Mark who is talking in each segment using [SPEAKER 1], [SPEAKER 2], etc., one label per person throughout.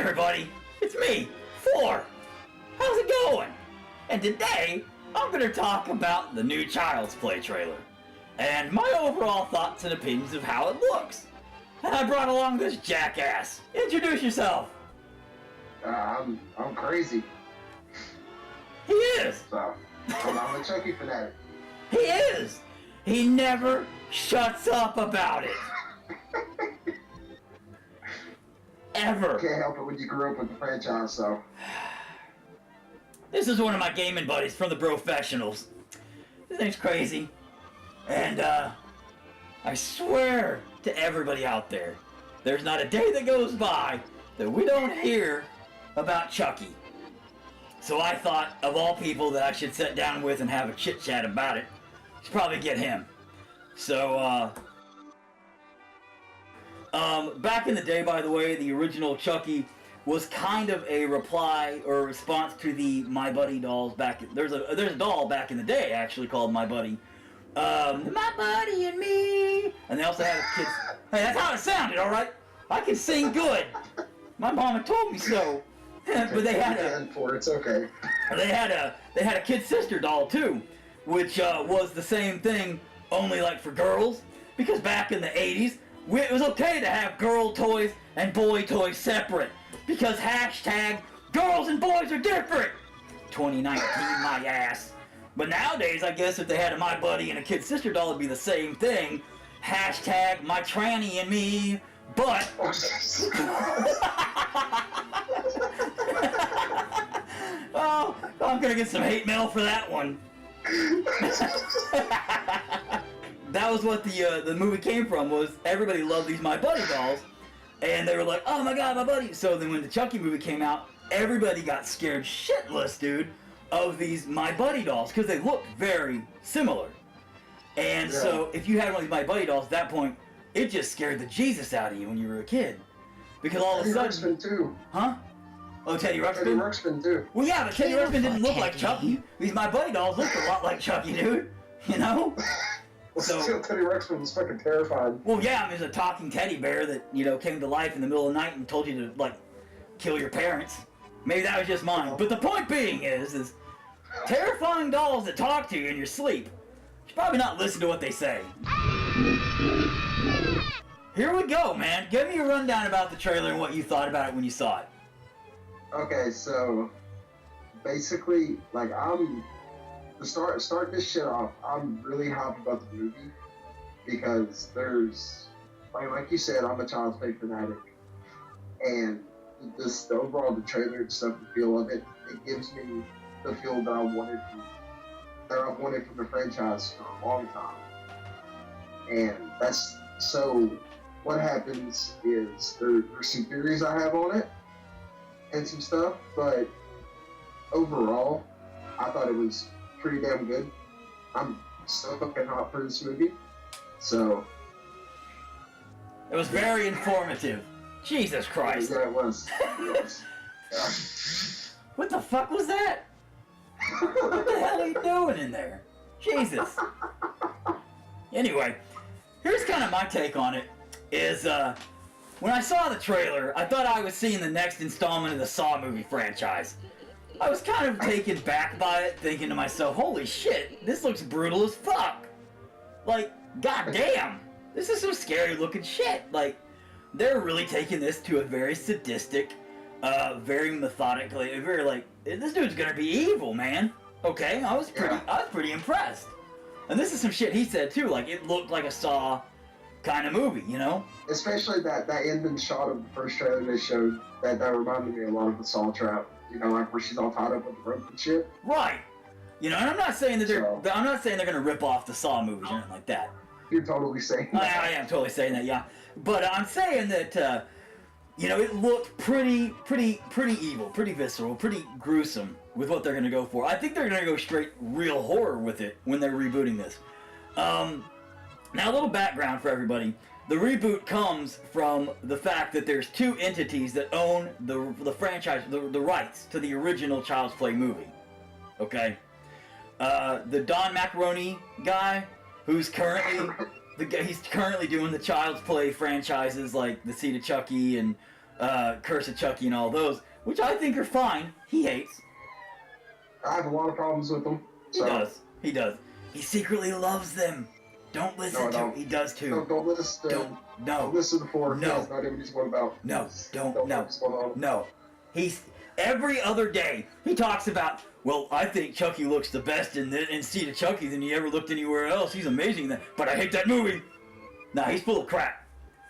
[SPEAKER 1] everybody, it's me, 4. How's it going? And today, I'm going to talk about the new Child's Play trailer, and my overall thoughts and opinions of how it looks. And I brought along this jackass. Introduce yourself.
[SPEAKER 2] I'm crazy.
[SPEAKER 1] He is.
[SPEAKER 2] So, I'm a Chucky fanatic.
[SPEAKER 1] He is. He never shuts up about it. Ever.
[SPEAKER 2] Can't help it when you grew up with the franchise, so.
[SPEAKER 1] This is one of my gaming buddies from the Professionals. His name's Crazy. And, I swear to everybody out there, there's not a day that goes by that we don't hear about Chucky. So I thought, of all people that I should sit down with and have a chit-chat about it, I should probably get him. So, back in the day, by the way, the original Chucky was kind of a reply or response to the My Buddy dolls back. There's a doll back in the day actually called My Buddy. My Buddy and Me. And they also had kids. Hey, that's how it sounded, all right. I can sing good. My mama told me so. But they had
[SPEAKER 2] it's okay.
[SPEAKER 1] They had a kid sister doll too, which was the same thing, only like for girls. Because back in the 80s, it was okay to have girl toys and boy toys separate. Because hashtag girls and boys are different. 2019, my ass. But nowadays, I guess if they had a My Buddy and a kid sister doll, it'd be the same thing. Hashtag my tranny and me. But oh, I'm gonna get some hate mail for that one. That was what the movie came from. Was everybody loved these My Buddy dolls, and they were like, "Oh my God, My Buddy!" So then when the Chucky movie came out, everybody got scared shitless, dude, of these My Buddy dolls because they looked very similar. And
[SPEAKER 2] yeah.
[SPEAKER 1] So if you had one of these My Buddy dolls at that point, it just scared the Jesus out of you when you were a kid. Because all of a sudden...
[SPEAKER 2] Teddy Ruxpin, too.
[SPEAKER 1] Huh? Oh, Teddy Ruxpin?
[SPEAKER 2] Teddy Ruxpin, too.
[SPEAKER 1] Well, yeah, but Teddy Ruxpin didn't look like Chucky. These My Buddy dolls looked a lot like Chucky, dude. You know?
[SPEAKER 2] Well, still, Teddy Ruxpin was fucking terrifying.
[SPEAKER 1] Well, yeah, I mean, there's a talking teddy bear that, you know, came to life in the middle of the night and told you to, like, kill your parents. Maybe that was just mine. But the point being is terrifying dolls that talk to you in your sleep, you should probably not listen to what they say. Here we go, man. Give me a rundown about the trailer and what you thought about it when you saw it.
[SPEAKER 2] Okay, so basically, like, to start this shit off, I'm really happy about the movie because there's, like you said, I'm a Child's Play fanatic, and just the overall the trailer and stuff, the feel of it, it gives me the feel that I've wanted from the franchise for a long time, and that's so. What happens is there's some theories I have on it and some stuff, but overall, I thought it was pretty damn good. I'm so fucking hot for this movie, so.
[SPEAKER 1] It was very informative. Jesus Christ.
[SPEAKER 2] Yeah, it was. Yeah.
[SPEAKER 1] What the fuck was that? What the hell are you doing in there? Jesus. Anyway, here's kind of my take on it. Is, when I saw the trailer, I thought I was seeing the next installment of the Saw movie franchise. I was kind of taken back by it, thinking to myself, holy shit, this looks brutal as fuck. Like, goddamn, this is some scary looking shit. Like, they're really taking this to a very sadistic, very methodically, very like, this dude's gonna be evil, man. Okay, I was pretty impressed. And this is some shit he said too, like, it looked like a Saw kind of movie, you know?
[SPEAKER 2] Especially that ending shot of the first trailer they showed, that reminded me a lot of the Saw Trap. You know, like where she's all tied up with the rope and shit.
[SPEAKER 1] Right. You know, and I'm not saying that I'm not saying they're gonna rip off the Saw movies or anything like that.
[SPEAKER 2] You're totally saying that.
[SPEAKER 1] I am totally saying that, yeah. But I'm saying that, you know, it looked pretty evil, pretty visceral, pretty gruesome with what they're gonna go for. I think they're gonna go straight real horror with it when they're rebooting this. Now, a little background for everybody. The reboot comes from the fact that there's two entities that own the franchise, the rights to the original Child's Play movie. Okay? The Don Macaroni guy, who's currently he's currently doing the Child's Play franchises like The Seed of Chucky and Curse of Chucky and all those, which I think are fine. He hates.
[SPEAKER 2] I have a lot of problems with them. So.
[SPEAKER 1] He does. He secretly loves them. Don't listen to him. He does too.
[SPEAKER 2] Don't listen to him. Don't listen to Ford. No. That's not even what he's about.
[SPEAKER 1] No. He's every other day he talks about, well, I think Chucky looks the best in Seed of Chucky than he ever looked anywhere else. He's amazing then. But I hate that movie. Nah, he's full of crap.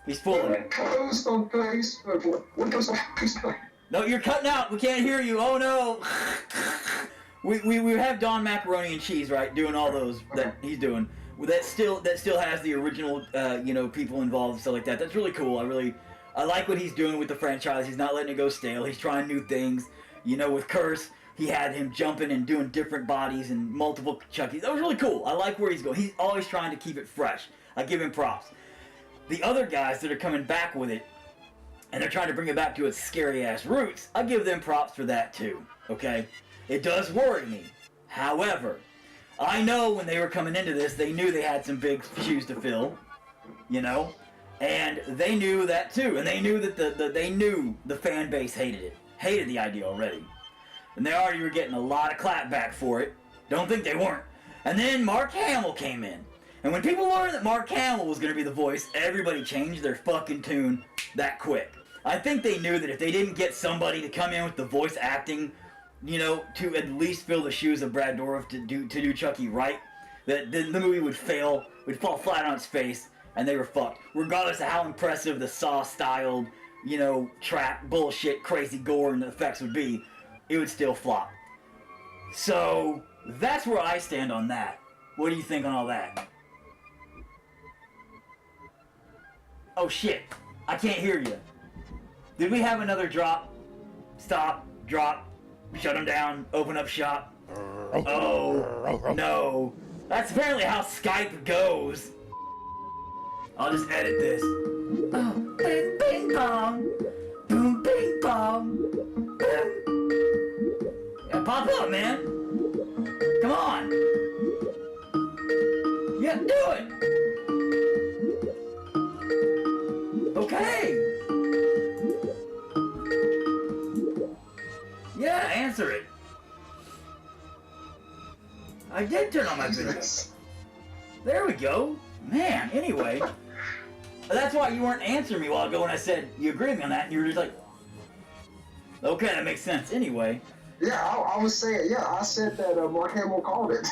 [SPEAKER 1] He's full of it.
[SPEAKER 2] Post on Facebook. What goes on Facebook?
[SPEAKER 1] No, you're cutting out. We can't hear you. Oh no. We have Don Macaroni and Cheese, right, doing all those that he's doing. That still has the original people involved and stuff like that. That's really cool. I like what he's doing with the franchise. He's not letting it go stale. He's trying new things. With Curse, he had him jumping and doing different bodies and multiple Chuckies. That was really cool. I like where he's going. He's always trying to keep it fresh. I give him props. The other guys that are coming back with it, and they're trying to bring it back to its scary-ass roots, I give them props for that too, okay? It does worry me. However, I know when they were coming into this, they knew they had some big shoes to fill, and they knew that too, and they knew that the fan base hated the idea already, and they already were getting a lot of clapback for it. Don't think they weren't. And then Mark Hamill came in, and when people learned that Mark Hamill was going to be the voice, everybody changed their fucking tune that quick. I think they knew that if they didn't get somebody to come in with the voice acting, to at least fill the shoes of Brad Dourif to do Chucky right, that the movie would fail, would fall flat on its face, and they were fucked. Regardless of how impressive the Saw-styled, trap, bullshit, crazy gore and effects would be, it would still flop. So, that's where I stand on that. What do you think on all that? Oh shit, I can't hear you. Did we have another drop? Stop, drop, shut them down, open up shop? Oh, no. That's apparently how Skype goes. I'll just edit this. Oh, bing, bing, pong. Boom, bing, pong. Boom. Yeah, pop up, man. Come on. Yeah, do it. Okay. Yeah, answer it. I did turn on my video. There we go. Man, anyway. That's why you weren't answering me a while ago when I said you agree with me on that, and you were just like, okay, that makes sense. Anyway.
[SPEAKER 2] Yeah, I was saying, I said that Mark Hamill called it.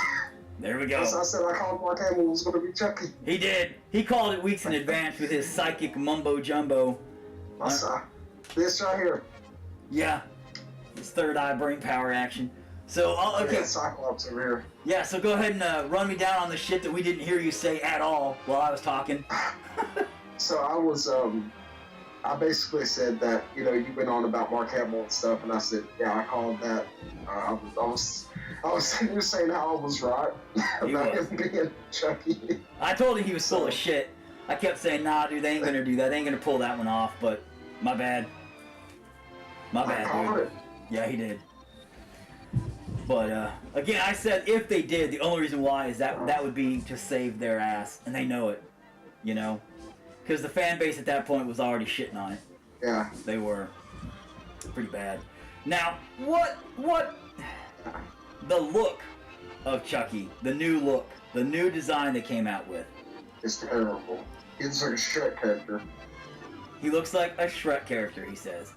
[SPEAKER 1] There we go.
[SPEAKER 2] I said I called Mark Hamill was going to be Chucky.
[SPEAKER 1] He did. He called it weeks in advance with his psychic mumbo-jumbo.
[SPEAKER 2] This right here.
[SPEAKER 1] Yeah. His third eye brain power action. So, okay.
[SPEAKER 2] Yeah, Cyclops over here.
[SPEAKER 1] Yeah, so go ahead and run me down on the shit that we didn't hear you say at all while I was talking.
[SPEAKER 2] So I basically said that, you went on about Mark Hamill and stuff, and I said, yeah, I called that. I was you were saying how I was right about him being Chucky.
[SPEAKER 1] I told him he was full of shit. I kept saying, nah, dude, they ain't gonna do that. They ain't gonna pull that one off, but my bad. My bad, dude. Yeah, he did. But, again, I said if they did, the only reason why is that would be to save their ass, and they know it, Because the fan base at that point was already shitting on it.
[SPEAKER 2] Yeah.
[SPEAKER 1] They were. Pretty bad. Now, what the look of Chucky, the new look, the new design they came out with.
[SPEAKER 2] It's terrible. He looks like a Shrek character.
[SPEAKER 1] He looks like a Shrek character, he says.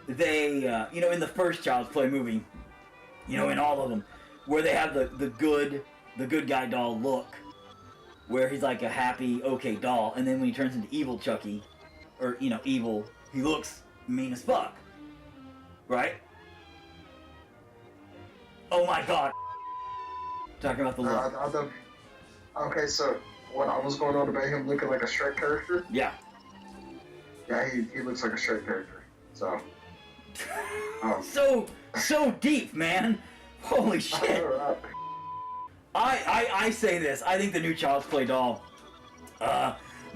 [SPEAKER 1] They, in the first Child's Play movie, in all of them, where they have the good guy doll look, where he's like a happy, okay doll, and then when he turns into evil Chucky, or, evil, he looks mean as fuck. Right? Oh my god. Talking about the look.
[SPEAKER 2] Okay, so what I was going on about him looking like a Shrek character?
[SPEAKER 1] Yeah.
[SPEAKER 2] Yeah, he looks like a Shrek character. So.
[SPEAKER 1] So deep, man. Holy shit. I say this. I think the new Child's Play doll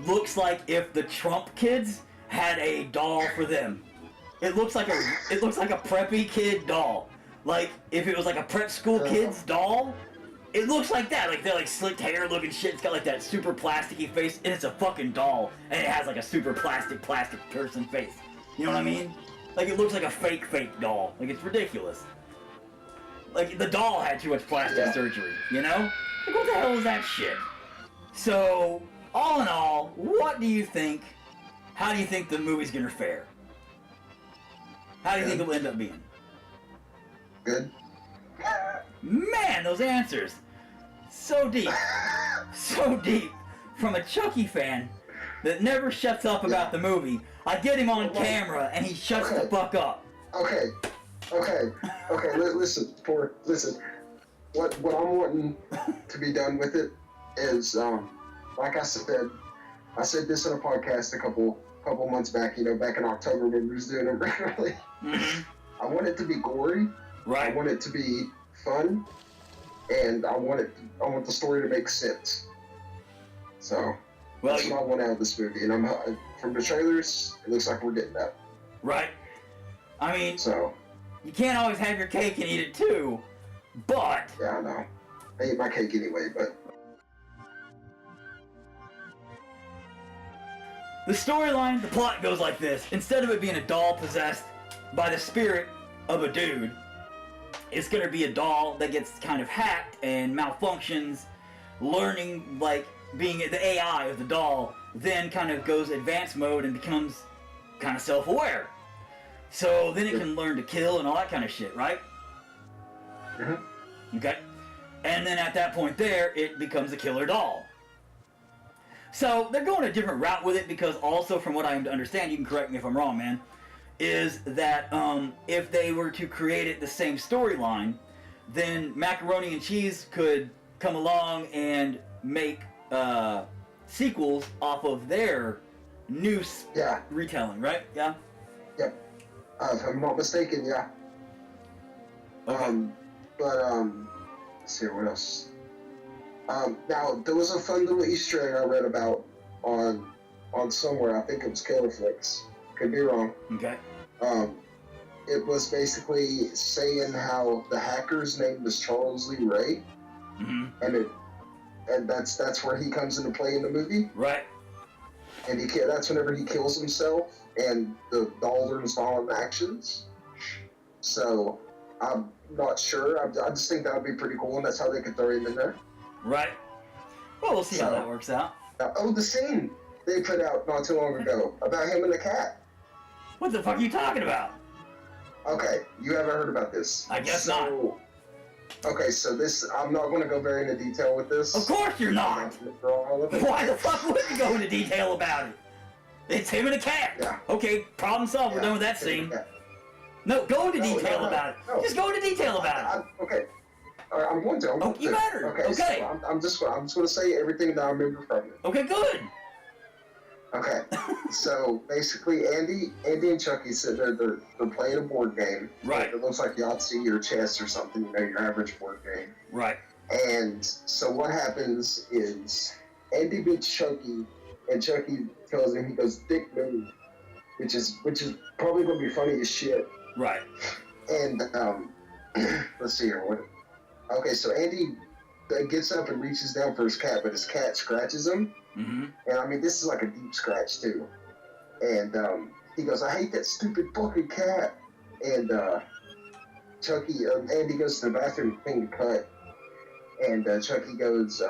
[SPEAKER 1] looks like if the Trump kids had a doll for them. It looks like a preppy kid doll. Like if it was like a prep school kid's doll, it looks like that. Like they're like slicked hair looking shit. It's got like that super plasticky face, and it's a fucking doll, and it has like a super plastic person face. You know what I mean? Like, it looks like a fake doll. Like, it's ridiculous. Like, the doll had too much plastic surgery, you know? Like, what the hell is that shit? So, all in all, what do you think? How do you think the movie's gonna fare? How do you think it'll end up being?
[SPEAKER 2] Good.
[SPEAKER 1] Man, those answers! So deep. So deep. From a Chucky fan that never shuts up about the movie. I get him on camera and he shuts the fuck up.
[SPEAKER 2] Okay. Listen. What I'm wanting to be done with it is, like I said this on a podcast a couple months back. You know, back in October when we was doing it regularly.
[SPEAKER 1] Mm-hmm.
[SPEAKER 2] I want it to be gory.
[SPEAKER 1] Right.
[SPEAKER 2] I want it to be fun, and I want the story to make sense. So. Well, that's what I want out of this movie, and from the trailers, it looks like we're getting that.
[SPEAKER 1] Right. I mean, you can't always have your cake and eat it too, but...
[SPEAKER 2] Yeah, I know. I ate my cake anyway, but...
[SPEAKER 1] The storyline, the plot goes like this. Instead of it being a doll possessed by the spirit of a dude, it's gonna be a doll that gets kind of hacked and malfunctions, learning, like, being the AI of the doll, then kind of goes advanced mode and becomes kind of self-aware. So then it can learn to kill and all that kind of shit, right?
[SPEAKER 2] Mm-hmm.
[SPEAKER 1] Okay. And then at that point there, it becomes a killer doll. So they're going a different route with it because also from what I understand, you can correct me if I'm wrong, man, is that if they were to create it the same storyline, then Macaroni and Cheese could come along and make sequels off of their new retelling, right? Yeah?
[SPEAKER 2] Yep. If I'm not mistaken, yeah.
[SPEAKER 1] Okay.
[SPEAKER 2] Let's see, what else? Now, there was a fun little Easter egg I read about on somewhere, I think it was Killerflix. Could be wrong.
[SPEAKER 1] Okay.
[SPEAKER 2] It was basically saying how the hacker's name was Charles Lee Ray.
[SPEAKER 1] Mm-hmm.
[SPEAKER 2] And that's where he comes into play in the movie.
[SPEAKER 1] Right.
[SPEAKER 2] And that's whenever he kills himself, and the doll learns violent actions. So, I'm not sure. I just think that would be pretty cool, and that's how they could throw him in there.
[SPEAKER 1] Right. Well, we'll see how that works out.
[SPEAKER 2] The scene they put out not too long ago about him and the cat.
[SPEAKER 1] What the fuck are you talking about?
[SPEAKER 2] Okay, you haven't heard about this.
[SPEAKER 1] I guess not.
[SPEAKER 2] Okay, so I'm not going to go very into detail with this.
[SPEAKER 1] Of course you're not! Why the fuck would you go into detail about it? It's him and a cat!
[SPEAKER 2] Yeah.
[SPEAKER 1] Okay, problem solved, we're done with that scene. No, go into detail about it. No. Just go into detail about it.
[SPEAKER 2] Okay. Alright, I'm going to.
[SPEAKER 1] You better. Okay.
[SPEAKER 2] So I'm just going to say everything that I remember from it.
[SPEAKER 1] Okay, good.
[SPEAKER 2] Okay. So basically, Andy and Chucky sit there. They're playing a board game.
[SPEAKER 1] Right.
[SPEAKER 2] It looks like Yahtzee or chess or something. You know, your average board game.
[SPEAKER 1] Right.
[SPEAKER 2] And so what happens is Andy beats Chucky, and Chucky tells him, he goes, "Dick move," which is probably going to be funny as shit.
[SPEAKER 1] Right.
[SPEAKER 2] And let's see here. Okay, so Andy gets up and reaches down for his cat, but his cat scratches him.
[SPEAKER 1] Mm-hmm.
[SPEAKER 2] And I mean, this is like a deep scratch too. And he goes, "I hate that stupid fucking cat." And Andy goes to the bathroom to clean the cut. And Chucky goes,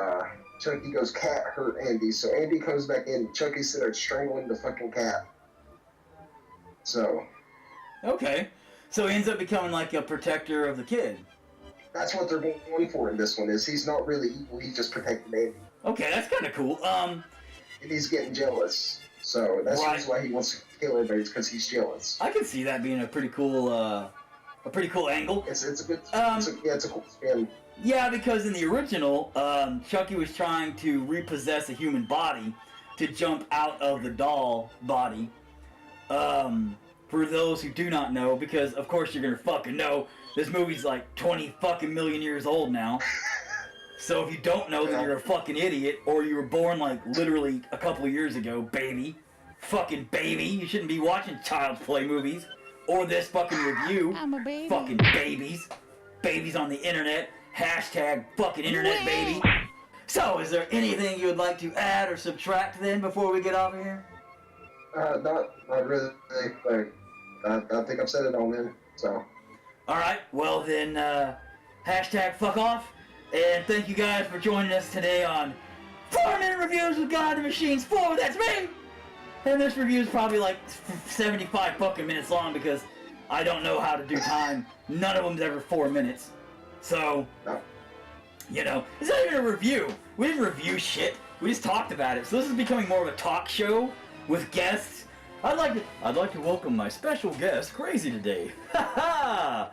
[SPEAKER 2] "Cat hurt Andy." So Andy comes back in. Chucky's sitting there strangling the fucking cat. So.
[SPEAKER 1] Okay. So he ends up becoming like a protector of the kid.
[SPEAKER 2] That's what they're going for in this one. Is he's not really evil. He's just protecting Andy.
[SPEAKER 1] Okay, that's kind of cool.
[SPEAKER 2] And he's getting jealous. So that's the reason why he wants to kill everybody. Is because he's jealous.
[SPEAKER 1] I can see that being a pretty cool angle.
[SPEAKER 2] It's a good. It's a cool spin.
[SPEAKER 1] Yeah, because in the original, Chucky was trying to repossess a human body to jump out of the doll body. For those who do not know, because of course you're gonna fucking know, this movie's like 20 fucking million years old now. So if you don't know, then you're a fucking idiot, or you were born like literally a couple of years ago, baby. Fucking baby. You shouldn't be watching Child's Play movies, or this fucking review.
[SPEAKER 3] I'm a baby.
[SPEAKER 1] Fucking babies. Babies on the internet. Hashtag fucking internet baby. So, is there anything you would like to add or subtract then before we get off of here?
[SPEAKER 2] Not really. Like, I think I've said it all, man. So.
[SPEAKER 1] Alright, well then, hashtag fuck off. And thank you guys for joining us today on 4-minute reviews with God of the Machines 4. That's me! And this review is probably like 75 fucking minutes long because I don't know how to do time. None of them's ever 4 minutes. So, you know, it's not even a review. We didn't review shit. We just talked about it. So this is becoming more of a talk show with guests. I'd like to welcome my special guest, Crazy, today. Ha ha!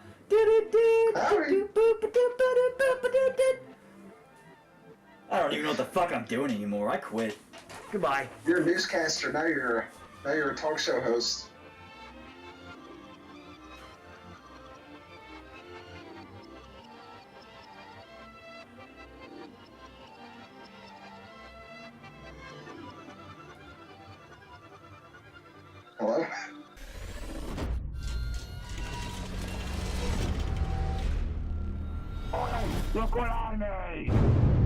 [SPEAKER 1] I don't even know what the fuck I'm doing anymore. I quit. Goodbye.
[SPEAKER 2] You're a newscaster. Now you're a talk show host. Hello?
[SPEAKER 3] Look what I made!